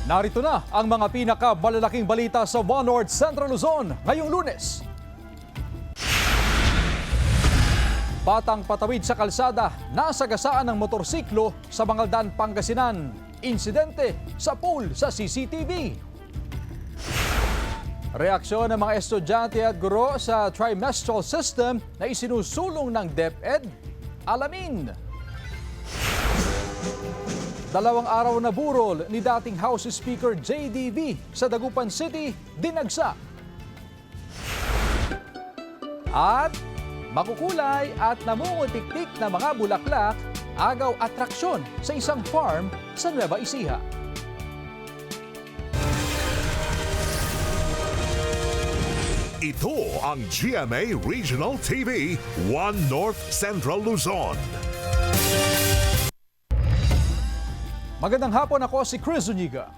Narito na ang mga pinakamalalaking balita sa One North Central Luzon ngayong Lunes. Batang patawid sa kalsada, nasagasaan ng motorsiklo sa Bangaldan, Pangasinan. Insidente sa pool sa CCTV. Reaksyon ng mga estudyante at guro sa trimestral system na isinusulong ng DepEd. Alamin. 2 araw na burol ni dating House Speaker JDV sa Dagupan City, dinagsa. At makukulay at namungutik-tik na mga bulaklak, agaw atraksyon sa isang farm sa Nueva Ecija. Ito ang GMA Regional TV, One North Central Luzon. Magandang hapon, ako si Chris Zuniga.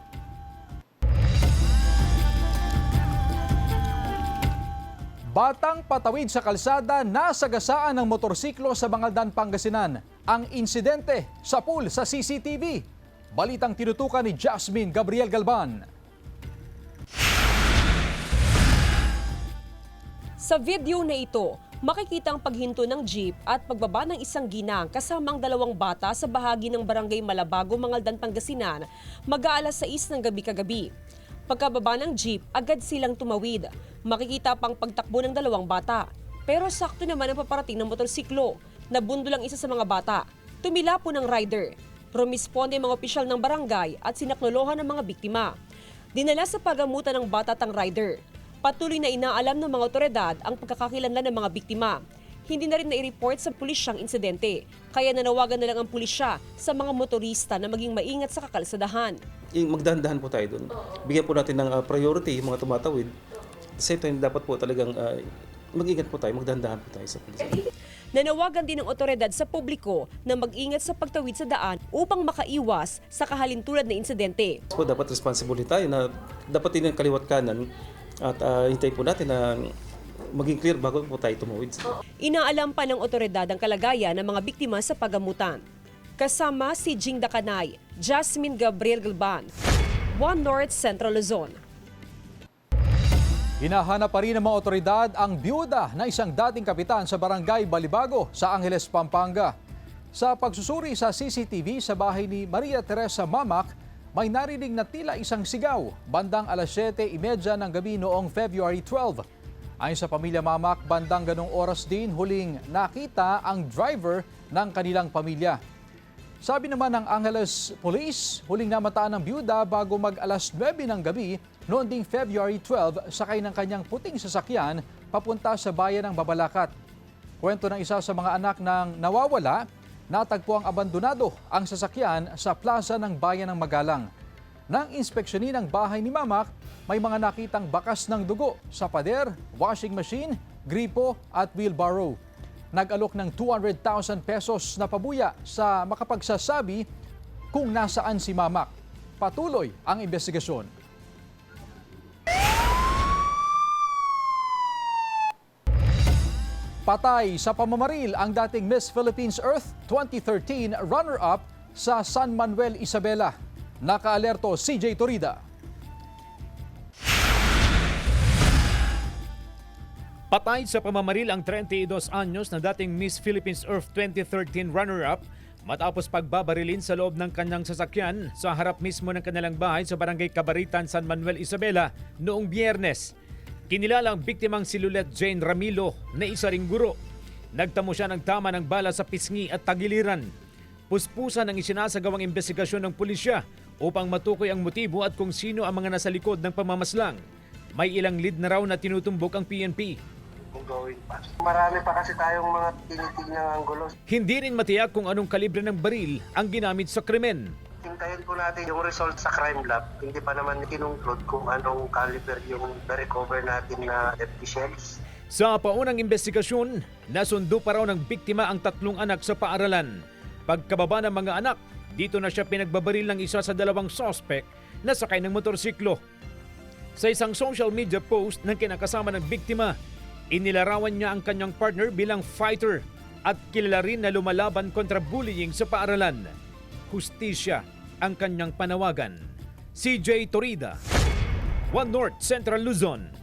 Batang patawid sa kalsada, nasagasaan ng motorsiklo sa Bangaldan, Pangasinan. Ang insidente sa pool sa CCTV. Balitang tinutukan ni Jasmine Gabriel Galban. Sa video na ito, makikita ang paghinto ng jeep at pagbaba ng isang ginang kasamang 2 bata sa bahagi ng Barangay Malabago, Mangaldan, Pangasinan, mag-aalas 6 ng gabi kagabi. Pagkababa ng jeep, agad silang tumawid. Makikita pang pagtakbo ng 2 bata. Pero sakto naman ang paparating ng motorsiklo. Nabundol ang isa sa mga bata. Tumila po ng rider. Rumisponde ang mga opisyal ng barangay at sinaknolohan ng mga biktima. Dinala sa pagamutan ng bata at ang rider. Patuloy na inaalam ng mga otoridad ang pagkakakilanlan ng mga biktima. Hindi na rin na-report sa pulisya ang insidente, kaya nanawagan na lang ang pulisya sa mga motorista na maging maingat sa kakalsadahan. Magdahan-dahan po tayo doon. Bigyan po natin ng priority yung mga tumatawid. At the same time, dapat po talagang mag-ingat po tayo, magdahan-dahan po tayo sa pulisya. Nanawagan din ng otoridad sa publiko na mag-ingat sa pagtawid sa daan upang makaiwas sa kahalintulad na insidente. Po, dapat responsible tayo na dapat din ang kaliwat kanan at hintayin po natin na maging clear bago po tayo tumawid. Inaalam pa ng otoridad ang kalagayan ng mga biktima sa pagamutan. Kasama si Jing Dakanay, Jasmine Gabriel Galban, One North Central Luzon. Hinahanap pa rin ng mga otoridad ang byuda na isang dating kapitan sa Barangay Balibago sa Angeles, Pampanga. Sa pagsusuri sa CCTV sa bahay ni Maria Teresa Mamak, may narinig na tila isang sigaw bandang alas 7:30 ng gabi noong February 12. Ayon sa pamilya Mamak, bandang ganong oras din huling nakita ang driver ng kanilang pamilya. Sabi naman ng Angeles Police, huling namataan ng byuda bago mag-alas 9 ng gabi noong ding February 12 sakay ng kanyang puting sasakyan papunta sa bayan ng Babalacat. Kwento ng isa sa mga anak ng nawawala, natagpo ang abandonado ang sasakyan sa plaza ng bayan ng Magalang. Nang inspeksyonin ang bahay ni Mamak, may mga nakitang bakas ng dugo sa pader, washing machine, gripo at wheelbarrow. Nag-alok ng 200,000 pesos na pabuya sa makapagsasabi kung nasaan si Mamak. Patuloy ang investigasyon. Patay sa pamamaril ang dating Miss Philippines Earth 2013 runner-up sa San Manuel, Isabela. Nakaalerto CJ Torida. Patay sa pamamaril ang 32 anyos na dating Miss Philippines Earth 2013 runner-up matapos pagbabarilin sa loob ng kanyang sasakyan sa harap mismo ng kanilang bahay sa Barangay Cabaritan, San Manuel, Isabela noong Biyernes. Kinilala ang biktimang si Lulet Jane Ramilo na isa ring guro. Nagtamo siya ng tama ng bala sa pisngi at tagiliran. Puspusan ang isinasagawang investigasyon ng pulisya upang matukoy ang motibo at kung sino ang mga nasa likod ng pamamaslang. May ilang lead na raw na tinutumbok ang PNP. Marami pa kasi tayong mga tinitinang anggulo. Hindi rin matiyak kung anong kalibre ng baril ang ginamit sa krimen. Hintayin po natin yung result sa crime lab. Hindi pa naman kinungklud kung anong caliber yung na-recover natin na FP shells. Sa paunang investigasyon, nasundo pa raw ng biktima ang 3 anak sa paaralan. Pagkababa ng mga anak, dito na siya pinagbabaril ng isa sa 2 sospek na sakay ng motorsiklo. Sa isang social media post ng kinakasama ng biktima, inilarawan niya ang kanyang partner bilang fighter at kilala rin na lumalaban kontra bullying sa paaralan. Hustisya ang kanyang panawagan. CJ Torida, One North Central Luzon.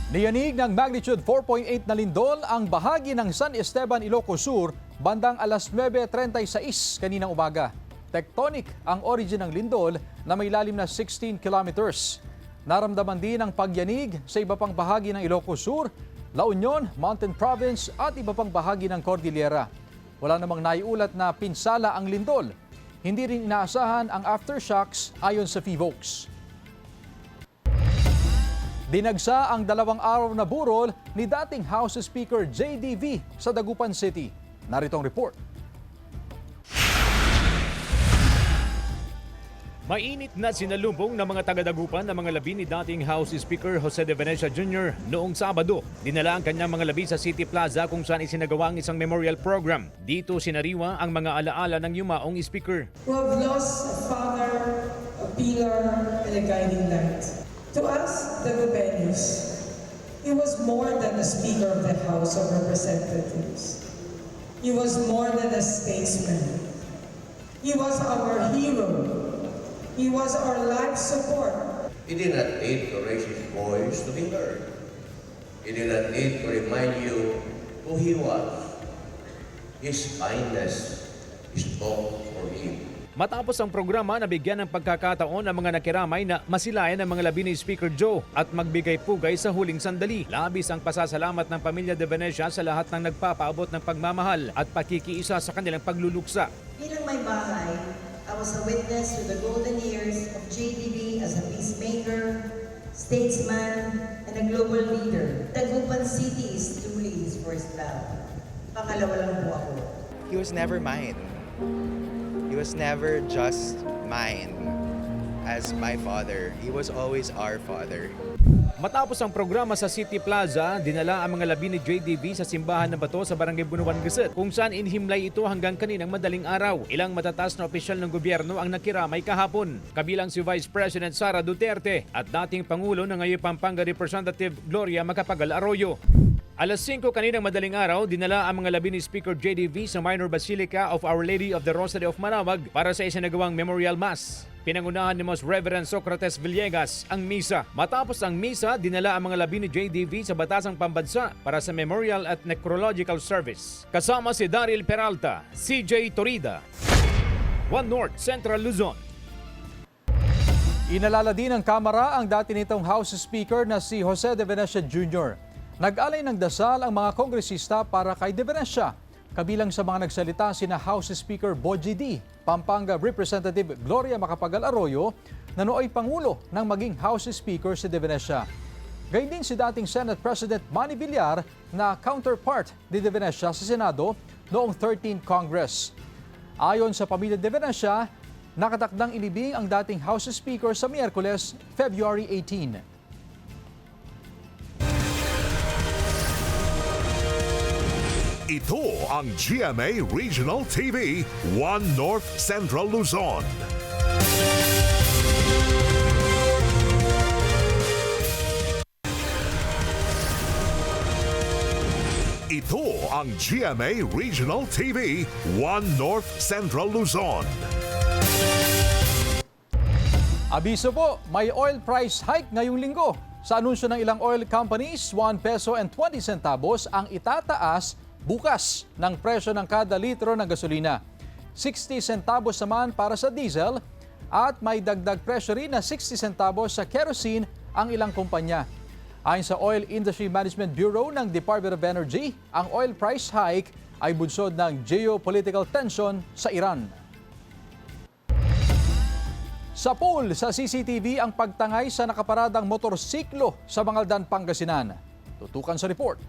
Niyanig ng magnitude 4.8 na lindol ang bahagi ng San Esteban, Ilocos Sur bandang alas 9:36 kaninang umaga. Tectonic ang origin ng lindol na may lalim na 16 kilometers. Naramdaman din ang pagyanig sa iba pang bahagi ng Ilocos Sur, La Union, Mountain Province at iba pang bahagi ng Cordillera. Wala namang naiulat na pinsala ang lindol. Hindi rin inaasahan ang aftershocks ayon sa PHIVOLCS. Dinagsa ang 2 araw na burol ni dating House Speaker JDV sa Dagupan City. Narito ang report. Mainit na sinalubong ng mga taga-Dagupan ng mga labi ni dating House Speaker Jose De Venecia Jr. noong Sabado. Dinala ang kanyang mga labi sa City Plaza kung saan isinagawa ang isang memorial program. Dito sinariwa ang mga alaala ng yumaong speaker. Who have lost a father, a pillar, and a guiding light. To us, the Dagupeños, he was more than a Speaker of the House of Representatives. He was more than a statesman. He was our hero. He was our life support. He did not need to raise his voice to be heard. He did not need to remind you who he was. His kindness spoke for him. Matapos ang programa, nabigyan ng pagkakataon ang mga nakiramay na masilayan ang mga labi ni Speaker Joe at magbigay pugay sa huling sandali. Labis ang pasasalamat ng pamilya De Venecia sa lahat ng nagpapaabot ng pagmamahal at pakikiisa sa kanilang pagluluksa. Bilang may bahay, I was a witness to the golden years of JDV as a peacemaker, statesman, and a global leader. Dagupan City is truly his first love. Pangalawa lang po ako. He was never mine. He was never just mine as my father. He was always our father. Matapos ang programa sa City Plaza, dinala ang mga labi ni JDV sa simbahan ng Bato sa Barangay Bunuan, Gusset, kung saan inhimlay ito hanggang kaninang madaling araw. Ilang matataas na opisyal ng gobyerno ang nakiramay kahapon, kabilang si Vice President Sara Duterte at dating Pangulo ng ngayon Pampanga Representative Gloria Macapagal Arroyo. Alas 5 kaninang madaling araw, dinala ang mga labi ni Speaker JDV sa Minor Basilica of Our Lady of the Rosary of Manaoag para sa isinagawang Memorial Mass. Pinangunahan ni Most Reverend Socrates Villegas ang misa. Matapos ang misa, dinala ang mga labi ni JDV sa Batasang Pambansa para sa Memorial at Necrological Service. Kasama si Daryl Peralta, CJ Torida, One North Central Luzon. Inalala din ng Kamara ang dati nitong House Speaker na si Jose De Venecia Jr. Nag-alay ng dasal ang mga kongresista para kay De Venecia. Kabilang sa mga nagsalita sina House Speaker Bogie D, Pampanga Representative Gloria Macapagal Arroyo, na nooy Pangulo ng maging House Speaker si De Venecia. Gayun din si dating Senate President Manny Villar na counterpart ni De Venecia sa Senado noong 13th Congress. Ayon sa pamilya De Venecia, nakatakdang ilibing ang dating House Speaker sa Miyerkules, February 18. Ito ang GMA Regional TV, One North Central Luzon. Ito ang GMA Regional TV, One North Central Luzon. Abiso po, may oil price hike ngayong linggo. Sa anunsyo ng ilang oil companies, 1 peso and 20 centavos ang itataas bukas ng presyo ng kada litro ng gasolina. 60 centavos naman para sa diesel at may dagdag presyo rin na 60 centavos sa kerosene ang ilang kumpanya. Ayon sa Oil Industry Management Bureau ng Department of Energy, ang oil price hike ay bunsod ng geopolitical tension sa Iran. Sa pool sa CCTV ang pagtangay sa nakaparadang motorsiklo sa Mangaldan, Pangasinan. Tutukan sa report.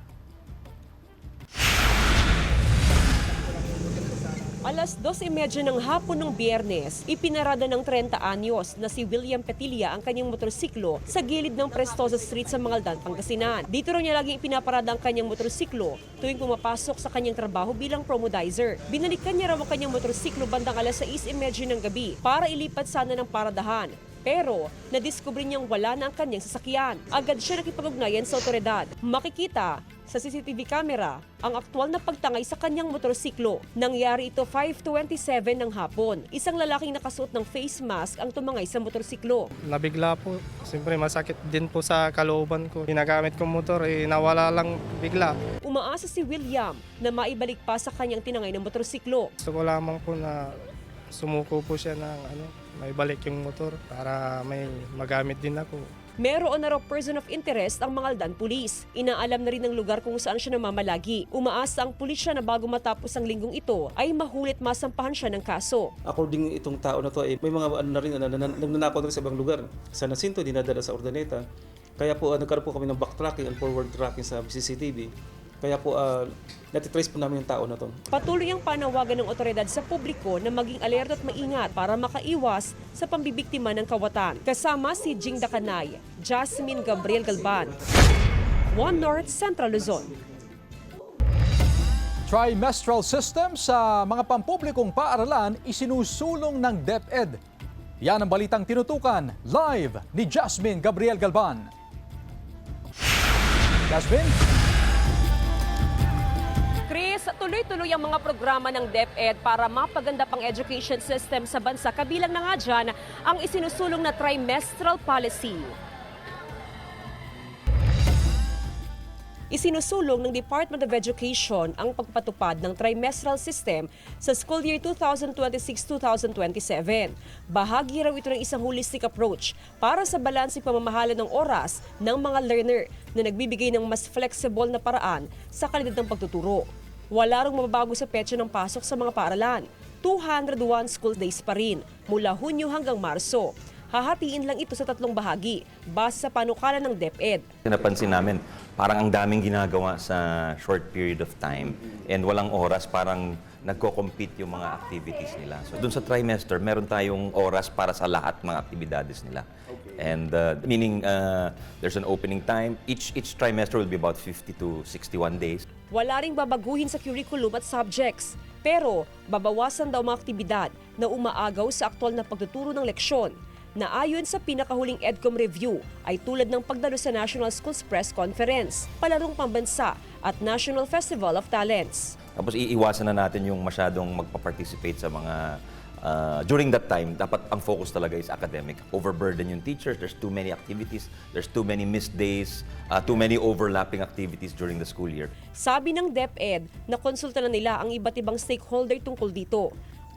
Alas 2:30 ng hapon ng Biyernes, ipinarada ng 30 anyos na si William Petilla ang kanyang motorsiklo sa gilid ng Prestosa Street sa Mangaldan, Pangasinan. Dito raw niya laging ipinaparada ang kanyang motorsiklo tuwing pumapasok sa kanyang trabaho bilang promodizer. Binalikan niya raw ang kanyang motorsiklo bandang alas 6:30 ng gabi para ilipat sana ng paradahan. Pero, nadiskubre niyang wala na ang kanyang sasakyan. Agad siya nakipag-ugnayan sa otoridad. Makikita sa CCTV camera ang aktwal na pagtangay sa kanyang motorsiklo. Nangyari ito 5:27 ng hapon. Isang lalaking nakasuot ng face mask ang tumangay sa motorsiklo. Nabigla po. Siyempre masakit din po sa kalooban ko. Ginagamit kong motor, nawala lang bigla. Umaasa si William na maibalik pa sa kanyang tinangay na motorsiklo. Gusto ko lamang po na sumuko po siya ng maibalik yung motor para may magamit din ako. Meron na raw person of interest ang Mangaldan Police. Inaalam na rin ang lugar kung saan siya namamalagi. Umaasa ang pulisya na bago matapos ang linggong ito ay mahulit masampahan siya ng kaso. According itong tao na to, may mga ano na rin, nagnanakaw na rin sa ibang lugar. Sa Nasinto, dinadala sa Urdaneta. Kaya po, nagkaroon po kami ng backtracking and forward tracking sa CCTV. Kaya po, natitrace po namin yung tao na to. Patuloy ang panawagan ng otoridad sa publiko na maging alerto at maingat para makaiwas sa pambibiktima ng kawatan. Kasama si Jing Dakanay, Jasmine Gabriel Galban, One North Central Luzon. Trimestral system sa mga pampublikong paaralan isinusulong ng DepEd. Yan ang balitang tinutukan live ni Jasmine Gabriel Galban. Jasmine? Chris, tuloy-tuloy ang mga programa ng DepEd para mapaganda pang education system sa bansa. Kabilang na nga dyan ang isinusulong na trimestral policy. Isinusulong ng Department of Education ang pagpatupad ng trimestral system sa school year 2026-2027. Bahagi raw ito ng isang holistic approach para sa balanseng pamamahala ng oras ng mga learner na nagbibigay ng mas flexible na paraan sa kalidad ng pagtuturo. Wala ring mababago sa petsa ng pasok sa mga paaralan. 201 school days pa rin mula Hunyo hanggang Marso. Hahatiin lang ito sa 3 bahagi base sa panukala ng DepEd. Napansin namin, parang ang daming ginagawa sa short period of time and walang oras, parang nagko-compete yung mga activities nila. So dun sa trimester, meron tayong oras para sa lahat mga aktibidades nila. And meaning there's an opening time. Each trimester will be about 50 to 61 days. Wala ring babaguhin sa curriculum at subjects. Pero babawasan daw mga aktibidad na umaagaw sa aktwal na pagtuturo ng leksyon na ayon sa pinakahuling EDCOM review ay tulad ng pagdalo sa National Schools Press Conference, palarong pambansa at National Festival of Talents. Tapos iiwasan na natin yung masyadong magpa-participate sa mga during that time, dapat ang focus talaga is academic. Overburden yung teachers, there's too many activities, there's too many missed days, too many overlapping activities during the school year. Sabi ng DepEd na konsulta na nila ang iba't ibang stakeholder tungkol dito.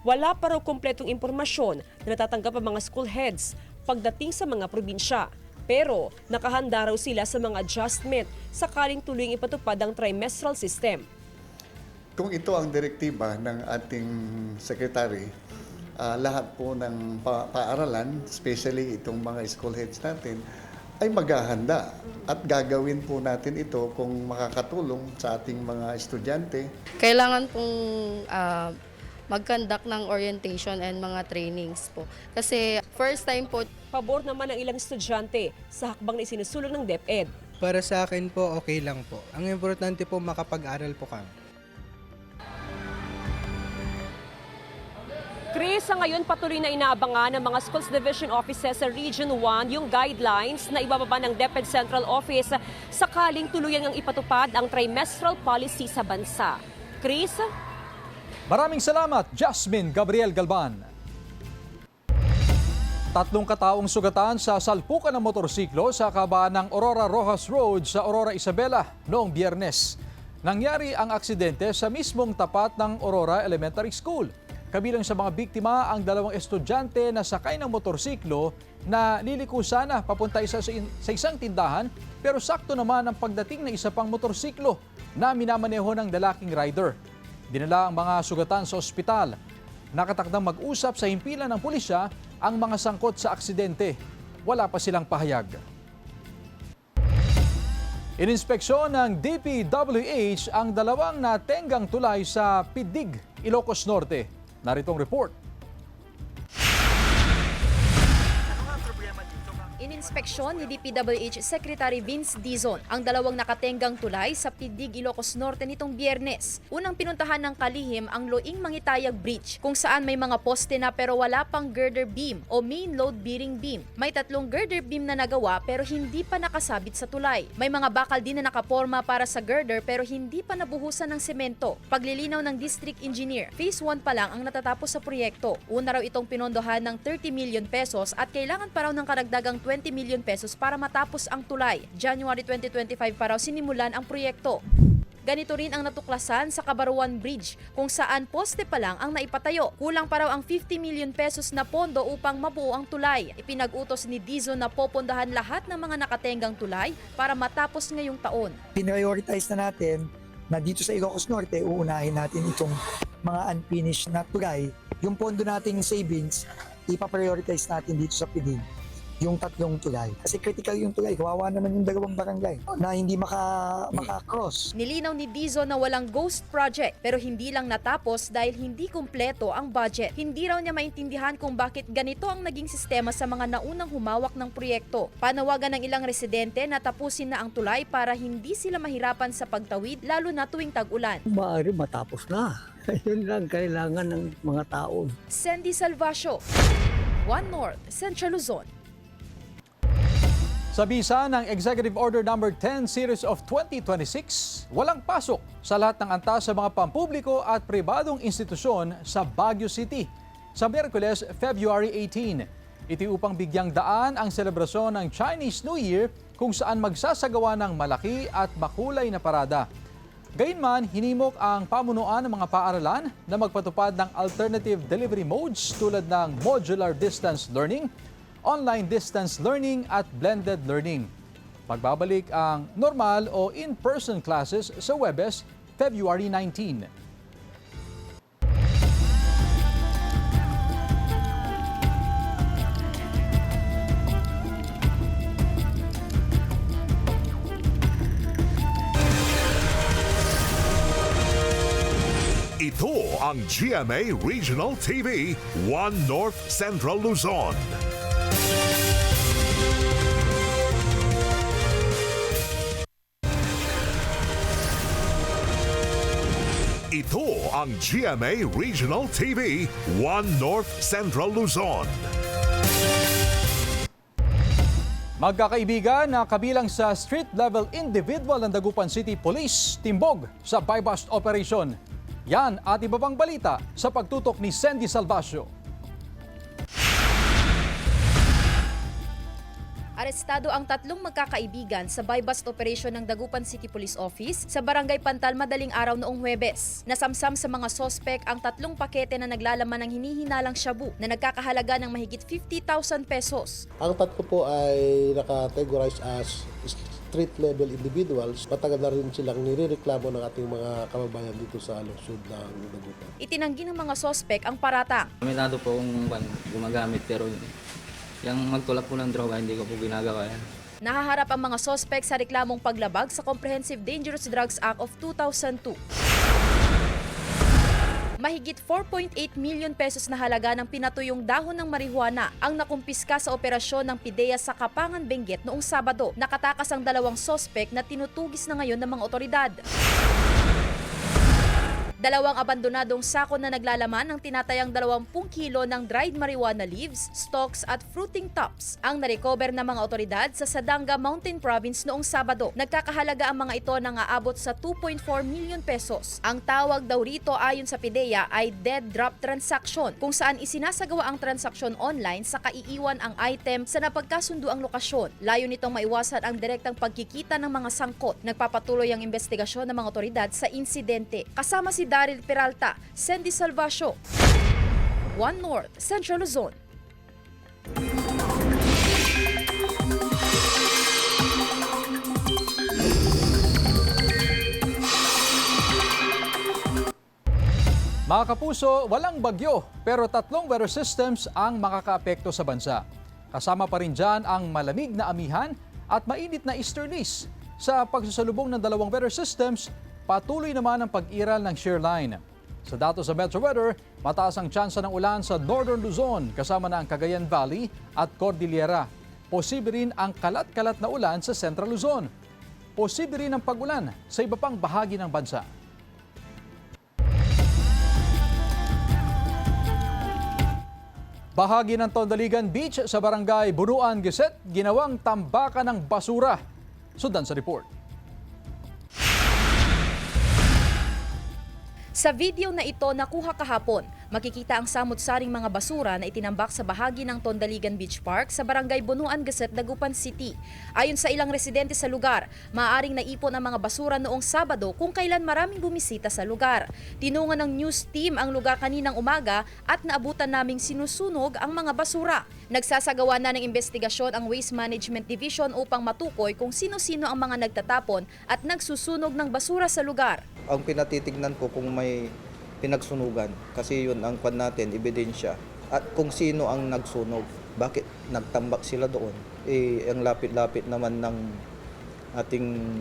Wala pa raw kumpletong impormasyon na natatanggap ang mga school heads pagdating sa mga probinsya. Pero nakahanda raw sila sa mga adjustment sakaling tuloy ipatupad ang trimestral system. Kung ito ang direktiba ng ating secretary, lahat po ng paaralan, especially itong mga school heads natin, ay maghahanda at gagawin po natin ito kung makakatulong sa ating mga estudyante. Kailangan pong mag-conduct ng orientation and mga trainings po. Kasi first time po. Pabor naman ng ilang estudyante sa hakbang na isinusulong ng DepEd. Para sa akin po, okay lang po. Ang importante po, makapag-aral po kami. Chris, sa ngayon patuloy na inaabangan ng mga Schools Division Offices sa Region 1 yung guidelines na ibababa ng DepEd Central Office sakaling tuluyan ang ipatupad ang trimestral policy sa bansa. Chris? Maraming salamat, Jasmine Gabriel Galban. 3 kataong sugatan sa salpukan ng motorsiklo sa kabaan ng Aurora Rojas Road sa Aurora Isabela noong Biyernes. Nangyari ang aksidente sa mismong tapat ng Aurora Elementary School. Kabilang sa mga biktima ang 2 estudyante na sakay ng motorsiklo na liliko sana papunta sa isang tindahan pero sakto naman ang pagdating ng isa pang motorsiklo na minamaneho ng lalaking rider. Dinala ang mga sugatan sa ospital. Nakatakdang mag-usap sa himpilan ng pulisya ang mga sangkot sa aksidente. Wala pa silang pahayag. Ininspeksyon ng DPWH ang 2 natenggang tulay sa Pidig, Ilocos Norte. Naritong report. Ininspeksyon ni DPWH Secretary Vince Dizon ang dalawang nakatenggang tulay sa Pidig, Ilocos Norte nitong Biyernes. Unang pinuntahan ng kalihim ang Loing Mangitayag Bridge kung saan may mga poste na pero wala pang girder beam o main load bearing beam. May 3 girder beam na nagawa pero hindi pa nakasabit sa tulay. May mga bakal din na nakaporma para sa girder pero hindi pa nabuhusan ng semento. Paglilinaw ng District Engineer, Phase 1 pa lang ang natatapos sa proyekto. Una raw itong pinondohan ng 30 million pesos at kailangan pa raw ng karagdagang 20 million pesos para matapos ang tulay. January 2025 pa raw sinimulan ang proyekto. Ganito rin ang natuklasan sa Cabaruan Bridge kung saan poste pa lang ang naipatayo. Kulang pa raw ang 50 million pesos na pondo upang mabuo ang tulay. Ipinag-utos ni Dizon na popondahan lahat ng mga nakatenggang tulay para matapos ngayong taon. Prioritize na natin na dito sa Ilocos Norte, uunahin natin itong mga unfinished na tulay. Yung pondo nating savings, ipa-prioritize natin dito sa Pidig, yung 3 tulay. Kasi critical yung tulay, kawawa naman yung 2 barangay na hindi maka-cross. Nilinaw ni Dizon na walang ghost project pero hindi lang natapos dahil hindi kumpleto ang budget. Hindi raw niya maintindihan kung bakit ganito ang naging sistema sa mga naunang humawak ng proyekto. Panawagan ng ilang residente na tapusin na ang tulay para hindi sila mahirapan sa pagtawid lalo na tuwing tag-ulan. Maaari matapos na. Yun lang kailangan ng mga tao. Sandy Salvacio, One North, Central Luzon. Sa bisa ng Executive Order No. 10 Series of 2026, walang pasok sa lahat ng antas sa mga pampubliko at pribadong institusyon sa Baguio City sa Miyerkules, February 18. Ito upang bigyang daan ang selebrasyon ng Chinese New Year kung saan magsasagawa ng malaki at makulay na parada. Gayunman, hinimok ang pamunuan ng mga paaralan na magpatupad ng alternative delivery modes tulad ng modular distance learning, online distance learning at blended learning. Pagbabalik ang normal o in-person classes sa Huwebes, February 19. Ito ang GMA Regional TV, One North Central Luzon. Ito ang GMA Regional TV, One North Central Luzon. Magkakaibigan na kabilang sa street-level individual ng Dagupan City Police, timbog sa buy-bust operation. Yan at iba pang balita sa pagtutok ni Sandy Salvacio. Arestado ang 3 magkakaibigan sa buy-bust operation ng Dagupan City Police Office sa Barangay Pantal madaling araw noong Huwebes. Nasamsam sa mga sospek ang 3 pakete na naglalaman ng hinihinalang shabu na nagkakahalaga ng mahigit 50,000 pesos. Ang 3 po ay nakategorize as street-level individuals. Matagal na rin silang nirereklamo ng ating mga kababayan dito sa lungsod ng Dagupan. Itinanggi ng mga sospek ang paratang. Aminado po kung gumagamit pero yung magtulak po ng droga hindi ko po ginagawa yan. Nahaharap ang mga sospek sa reklamong paglabag sa Comprehensive Dangerous Drugs Act of 2002. Mahigit 4.8 million pesos na halaga ng pinatuyong dahon ng marihuana ang nakumpiska sa operasyon ng PIDEA sa Kapangan, Benguet noong Sabado. Nakatakas ang 2 sospek na tinutugis na ngayon ng mga otoridad. 2 abandonadong sako na naglalaman ng tinatayang 20 kilo ng dried marijuana leaves, stalks at fruiting tops ang narecover ng mga otoridad sa Sadanga Mountain Province noong Sabado. Nagkakahalaga ang mga ito nang aabot sa 2.4 million pesos. Ang tawag daw rito ayon sa PIDEA ay dead drop transaction kung saan isinasagawa ang transaksyon online sa kaiiwan ang item sa napagkasundo ang lokasyon. Layo nitong maiwasan ang direktang pagkikita ng mga sangkot. Nagpapatuloy ang investigasyon ng mga otoridad sa insidente. Kasama si Daryl Peralta, Sandy Salvacio, One North, Central Luzon. Mga kapuso, walang bagyo pero 3 weather systems ang makakaapekto sa bansa. Kasama pa rin dyan ang malamig na amihan at mainit na easterlies. Sa pagsasalubong ng 2 weather systems, patuloy naman ang pag-iral ng shear line. Sa datos sa Metro Weather, mataas ang tsansa ng ulan sa Northern Luzon kasama na ang Cagayan Valley at Cordillera. Posible rin ang kalat-kalat na ulan sa Central Luzon. Posible rin ang pag-ulan sa iba pang bahagi ng bansa. Bahagi ng Tondaligan Beach sa Barangay Bunuan, Geset, ginawang tambakan ng basura. Sundan sa report. Sa video na ito nakuha kahapon, makikita ang samot-saring mga basura na itinambak sa bahagi ng Tondaligan Beach Park sa Barangay Bunuan, Geset, Dagupan City. Ayon sa ilang residente sa lugar, maaaring naipon ang mga basura noong Sabado kung kailan maraming bumisita sa lugar. Tinungan ng news team ang lugar kaninang umaga at naabutan naming sinusunog ang mga basura. Nagsasagawa na ng investigasyon ang Waste Management Division upang matukoy kung sino-sino ang mga nagtatapon at nagsusunog ng basura sa lugar. Ang pinatitignan ko kung may pinagsunugan kasi yun ang kwan natin, ebidensya. At kung sino ang nagsunog, bakit nagtambak sila doon? Ang lapit-lapit naman ng ating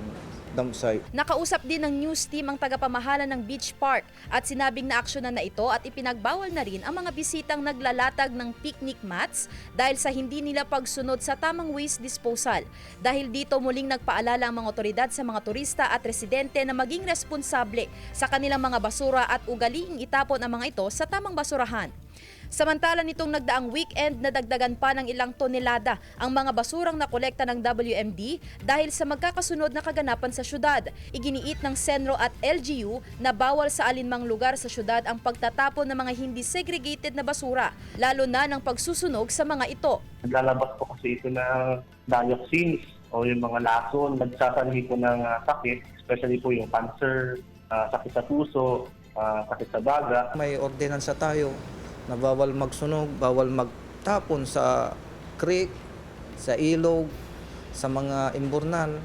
dump site. Nakausap din ng news team ang tagapamahala ng beach park at sinabing na aksyonan na ito at ipinagbawal na rin ang mga bisitang naglalatag ng picnic mats dahil sa hindi nila pagsunod sa tamang waste disposal. Dahil dito muling nagpaalala ang mga otoridad sa mga turista at residente na maging responsable sa kanilang mga basura at ugaliing itapon ang mga ito sa tamang basurahan. Samantala nitong nagdaang weekend, nadagdagan pa ng ilang tonelada ang mga basurang nakolekta ng WMD dahil sa magkakasunod na kaganapan sa syudad. Iginiit ng Senro at LGU na bawal sa alinmang lugar sa syudad ang pagtatapon ng mga hindi segregated na basura, lalo na ng pagsusunog sa mga ito. Naglalabas po kasi ito ng dioxins o yung mga lason, nagsasanhi po ng sakit, especially po yung cancer, sakit sa puso, sakit sa baga. May ordinansa tayo na bawal magsunog, bawal magtapon sa creek, sa ilog, sa mga imburnal,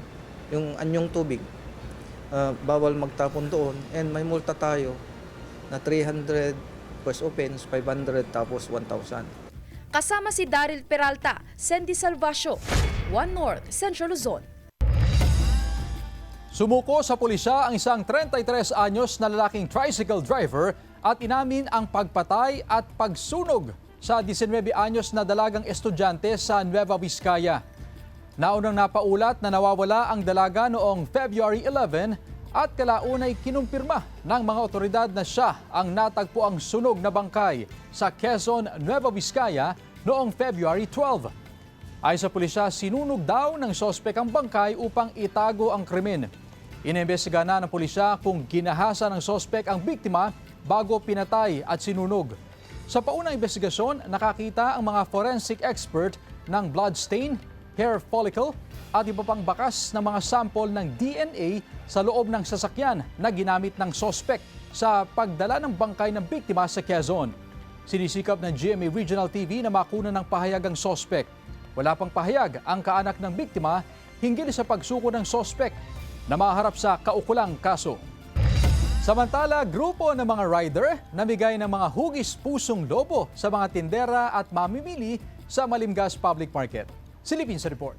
yung anyong tubig. Bawal magtapon doon and may multa tayo na 300 first offense, 500 tapos 1,000. Kasama si Daryl Peralta, Sandy Salvacio, One North, Central Luzon. Sumuko sa pulisya ang isang 33 anyos na lalaking tricycle driver at inamin ang pagpatay at pagsunog sa 19 anyos na dalagang estudyante sa Nueva Vizcaya. Naunang napaulat na nawawala ang dalaga noong February 11 at kalaunay kinumpirma ng mga otoridad na siya ang natagpuang sunog na bangkay sa Quezon, Nueva Vizcaya noong February 12. Ayon sa pulisya, sinunog daw ng sospek ang bangkay upang itago ang krimen. Inimbestiga na ng pulisya kung ginahasa ng sospek ang biktima bago pinatay at sinunog. Sa paunang investigasyon, nakakita ang mga forensic expert ng blood stain, hair follicle at iba pang bakas ng mga sample ng DNA sa loob ng sasakyan na ginamit ng sospek sa pagdala ng bangkay ng biktima sa Quezon. Sinisikap ng GMA Regional TV na makunan ng pahayag ang sospek. Wala pang pahayag ang kaanak ng biktima hinggil sa pagsuko ng sospek na maharap sa kaukulang kaso. Samantala, grupo ng mga rider namigay ng mga hugis pusong lobo sa mga tindera at mamimili sa Malimgas Public Market. Silipin sa report.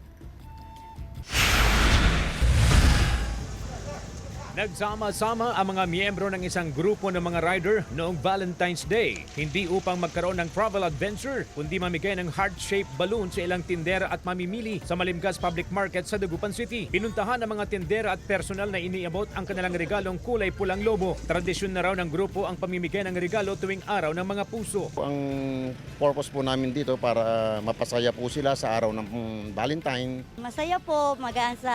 Nagsama-sama ang mga miyembro ng isang grupo ng mga rider noong Valentine's Day. Hindi upang magkaroon ng travel adventure, kundi mamigay ng heart-shaped balloon sa ilang tindera at mamimili sa Malimgas Public Market sa Dagupan City. Pinuntahan ng mga tindera at personal na iniabot ang kanilang regalong kulay pulang lobo. Tradisyon na raw ng grupo ang pamimigay ng regalo tuwing araw ng mga puso. Ang purpose po namin dito para mapasaya po sila sa araw ng Valentine. Masaya po, magaan sa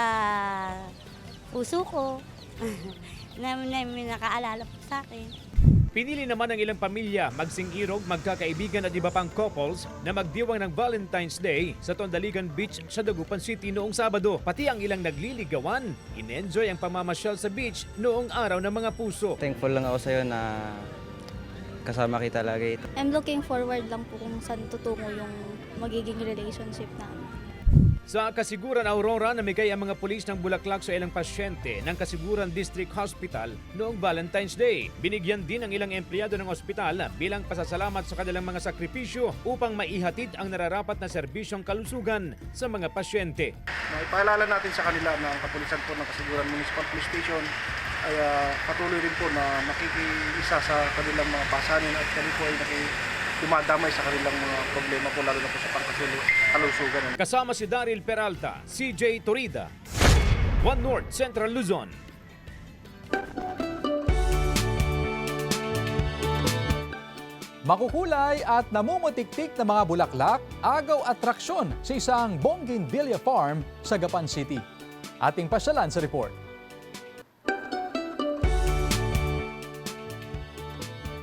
puso ko. na may nakaalala po sa akin. Pinili naman ng ilang pamilya, magsing-irog, magkakaibigan at iba pang couples na magdiwang ng Valentine's Day sa Tondaligan Beach sa Dagupan City noong Sabado. Pati ang ilang nagliligawan, in-enjoy ang pamamasyal sa beach noong araw ng mga puso. Thankful lang ako sa'yo na kasama kita lagi. I'm looking forward lang po kung saan tutungo yung magiging relationship namin. Sa Kasiguran, Aurora, namigay ang mga pulis ng bulaklak sa ilang pasyente ng Kasiguran District Hospital noong Valentine's Day. Binigyan din ang ilang empleyado ng ospital bilang pasasalamat sa kanilang mga sakripisyo upang maihatid ang nararapat na serbisyong kalusugan sa mga pasyente. Ipaalala natin sa kanila na ang kapulisan po ng Kasiguran Municipal Police Station ay patuloy rin po na nakikiisa sa kanilang mga pasanin at kami po ay dumadamay sa kanilang mga problema po, lalo na po sa pangkalusugan. Kasama si Daryl Peralta, CJ Torida, One North Central Luzon. Makukulay at namumutik-tik na mga bulaklak, agaw atraksyon sa isang Bougainvillea Farm sa Gapan City. Ating pasyalan sa report.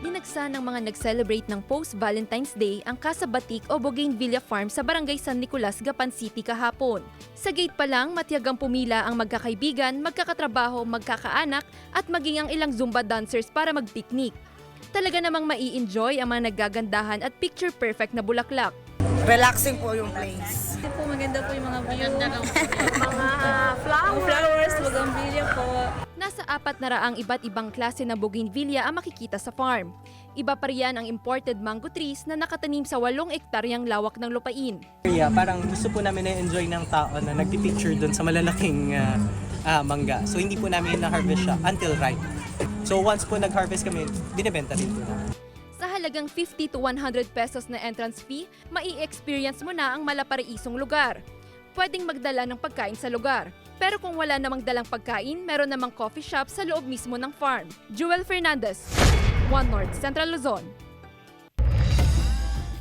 Dinagsa ng mga nag-celebrate ng post-Valentine's Day ang Casa Batik o Bougainvillea Farm sa Barangay San Nicolas, Gapan City kahapon. Sa gate pa lang, matiyagang pumila ang magkakaibigan, magkakatrabaho, magkakaanak at maging ang ilang Zumba dancers para mag-picnic. Talaga namang mai-enjoy ang mga naggagandahan at picture-perfect na bulaklak. Relaxing po yung place. Po, maganda po yung mga view. Mga flowers, bougainvillea po. Nasa 400 iba't ibang klase ng bougainvillea ang makikita sa farm. Iba pa riyan ang imported mango trees na nakatanim sa 8 ektaryang lawak ng lupain. Parang gusto po namin na-enjoy ng tao na nagpipicture doon sa malalaking mangga. So hindi po namin na-harvest siya until ripe. So once po nag-harvest kami, binibenta rin po namin. Sa halagang 50 to 100 pesos na entrance fee, mai-experience mo na ang malaparaisong lugar. Pwedeng magdala ng pagkain sa lugar. Pero kung wala namang dalang pagkain, meron namang coffee shop sa loob mismo ng farm. Jewel Fernandez, One North Central Luzon.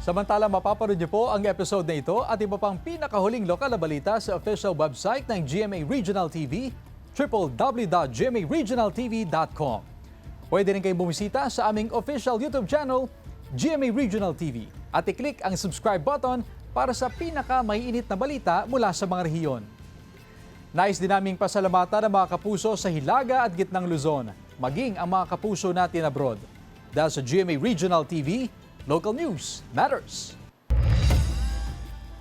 Samantala, mapapanood niyo po ang episode na ito at iba pang pinakahuling lokal na balita sa official website ng GMA Regional TV, www.gmaregionaltv.com. Pwede rin kayong bumisita sa aming official YouTube channel, GMA Regional TV, at i-click ang subscribe button para sa pinaka-maiinit na balita mula sa mga rehiyon. Nais din naming pasalamatan ang mga kapuso sa Hilaga at Gitnang Luzon, maging ang mga kapuso natin abroad. Dahil sa GMA Regional TV, local news matters.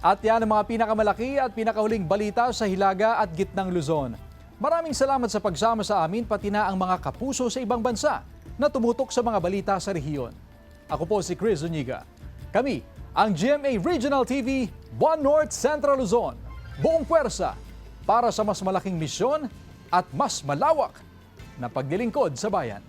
At yan ang mga pinakamalaki at pinakahuling balita sa Hilaga at Gitnang Luzon. Maraming salamat sa pagsama sa amin pati na ang mga kapuso sa ibang bansa na tumutok sa mga balita sa rehiyon. Ako po si Chris Zuniga. Kami ang GMA Regional TV, One North Central Luzon. Buong puwersa para sa mas malaking misyon at mas malawak na paglilingkod sa bayan.